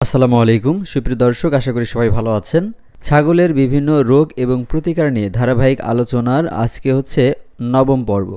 আসসালামু আলাইকুম সুপ্রিয় দর্শক, আশা করি সবাই ভালো আছেন। ছাগলের বিভিন্ন রোগ এবং প্রতিকার নিয়ে ধারাবাহিক আলোচনার আজকে হচ্ছে নবম পর্ব।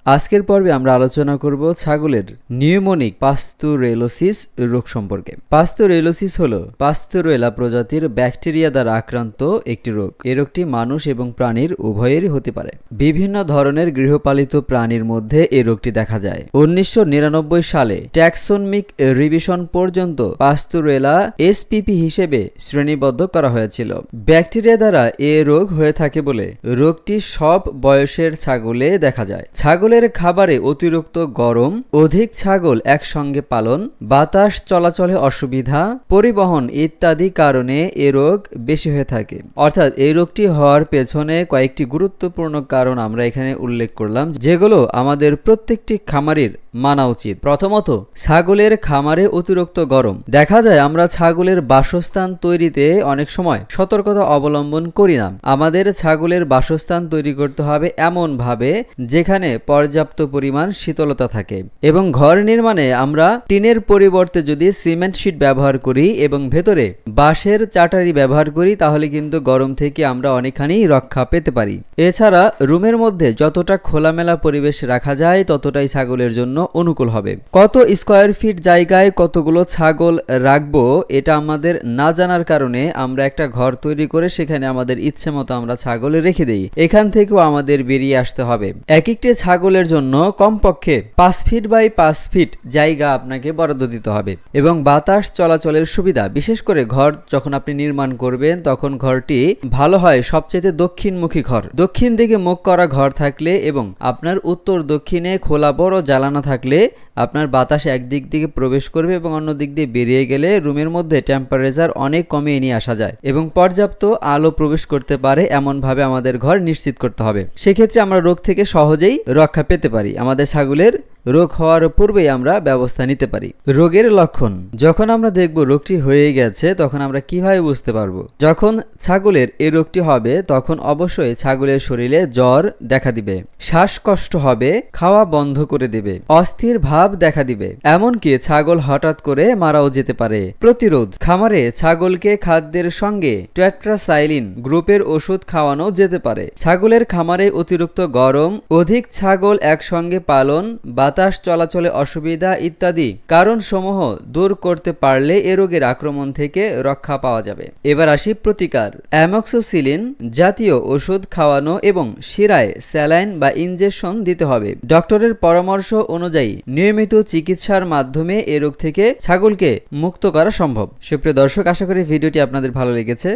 আজকের পর্বে আমরা আলোচনা করব ছাগলের নিউমোনিক পাস্তুরেলোসিস রোগ সম্পর্কে। পাস্তুরেলোসিস হলো পাস্তুরেলা প্রজাতির ব্যাকটেরিয়া দ্বারা আক্রান্ত একটি রোগ। এই রোগটি মানুষ এবং প্রাণীর উভয়েরই হতে পারে। বিভিন্ন ধরনের গৃহপালিত প্রাণীর মধ্যে এই রোগটি দেখা যায়। 1999 সালে ট্যাক্সোনমিক রিভিশন পর্যন্ত পাস্তুরেলা এসপিপি হিসেবে শ্রেণীবদ্ধ করা হয়েছিল। ব্যাকটেরিয়া দ্বারা এ রোগ হয়ে থাকে বলে রোগটি সব বয়সের ছাগলে দেখা যায়। ছাগলের খাবারে অতিরিক্ত গরম, অধিক ছাগল একসঙ্গে পালন, বাতাস চলাচলে অসুবিধা, পরিবহন ইত্যাদি কারণে এ রোগ বেশি হয়ে থাকে। অর্থাৎ এই রোগটি হওয়ার পেছনে কয়েকটি গুরুত্বপূর্ণ কারণ আমরা এখানে উল্লেখ করলাম, যেগুলো আমাদের প্রত্যেকটি খামারির মানা উচিত। প্রথমত, ছাগলের খামারে অতিরিক্ত গরম। দেখা যায় আমরা ছাগলের বাসস্থান তৈরিতে অনেক সময় সতর্কতা অবলম্বন করি না। আমাদের ছাগলের বাসস্থান তৈরি করতে হবে এমন ভাবে যেখানে পর্যাপ্ত পরিমাণ শীতলতা থাকে, এবং ঘর নির্মাণে আমরা টিনের পরিবর্তে যদি সিমেন্ট শীট ব্যবহার করি এবং ভেতরে বাঁশের চাটারি ব্যবহার করি, তাহলে কিন্তু গরম থেকে আমরা অনেকখানি রক্ষা পেতে পারি। এছাড়া রুমের মধ্যে যতটা খোলামেলা পরিবেশ রাখা যায় ততটাই ছাগলের জন্য অনুকূল হবে। কত স্কয়ার ফিট জায়গায় কতগুলো ছাগল রাখবো এটা আমাদের না জানার কারণে আমরা একটা ঘর তৈরি করে সেখানে আমাদের ইচ্ছে মতো আমরা ছাগল রেখে দেই। এখান থেকেও আমাদের বেরিয়ে আসতে হবে। এক একটি ছাগলের জন্য কমপক্ষে 5 ফিট বাই 5 ফিট জায়গা আপনাকে বরাদ্দ দিতে হবে, এবং বাতাস চলাচলের সুবিধা, বিশেষ করে ঘর যখন আপনি নির্মাণ করবেন তখন ঘরটি ভালো হয় সবচেয়ে দক্ষিণমুখী ঘর। দক্ষিণ দিকে মুখ করা ঘর থাকলে এবং আপনার উত্তর দক্ষিণে খোলা বড় জ্বালানা থাকলে আপনার বাতাস একদিক থেকে প্রবেশ করবে এবং অন্য দিক দিয়ে বেরিয়ে গেলে রুমের মধ্যে টেম্পারেচার অনেক কমিয়ে নিয়ে আসা যায় এবং পর্যাপ্ত আলো প্রবেশ করতে পারে এমন ভাবে আমাদের ঘর নিশ্চিত করতে হবে। সেক্ষেত্রে আমরা রোগ থেকে সহজেই রক্ষা পেতে পারি। আমাদের ছাগলের রোগ হওয়ার পূর্বেই আমরা ব্যবস্থা নিতে পারি। রোগের লক্ষণ, যখন আমরা দেখব রোগটি হয়ে গেছে তখন আমরা কিভাবে বুঝতে পারবো? যখন ছাগলের এই রোগটি হবে তখন অবশ্যই ছাগলের শরীরে জ্বর দেখা দিবে, শ্বাসকষ্ট হবে, খাওয়া বন্ধ করে দিবে, অস্থির ভাব দেখা দিবে, এমনকি ছাগল হঠাৎ করে মারাও যেতে পারে। প্রতিরোধ, খামারে ছাগলকে খাদ্যের সঙ্গে টেট্রাসাইলিন গ্রুপের ওষুধ খাওয়ানো যেতে পারে। ছাগলের খামারে অতিরিক্ত গরম, অধিক ছাগল একসঙ্গে পালন, বাতাস চলাচলে অসুবিধা ইত্যাদি কারণসমূহ দূর করতে পারলে এ রোগের আক্রমণ থেকে রক্ষা পাওয়া যাবে। এবার আসি প্রতিকার। অ্যামক্সিসিলিন জাতীয় ওষুধ খাওয়ানো এবং শিরায় স্যালাইন বা ইনজেকশন দিতে হবে। ডক্টরের পরামর্শ অনুযায়ী নিয়মিত চিকিৎসার মাধ্যমে এ রোগ থেকে ছাগলকে মুক্ত করা সম্ভব। সুপ্রিয় দর্শক, আশা করি ভিডিওটি আপনাদের ভালো লেগেছে।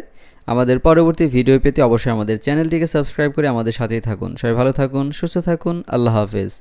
আমাদের পরবর্তী ভিডিও পেতে অবশ্যই আমাদের চ্যানেলটিকে সাবস্ক্রাইব করে আমাদের সাথেই থাকুন। সবাই ভালো থাকুন, সুস্থ থাকুন। আল্লাহ হাফেজ।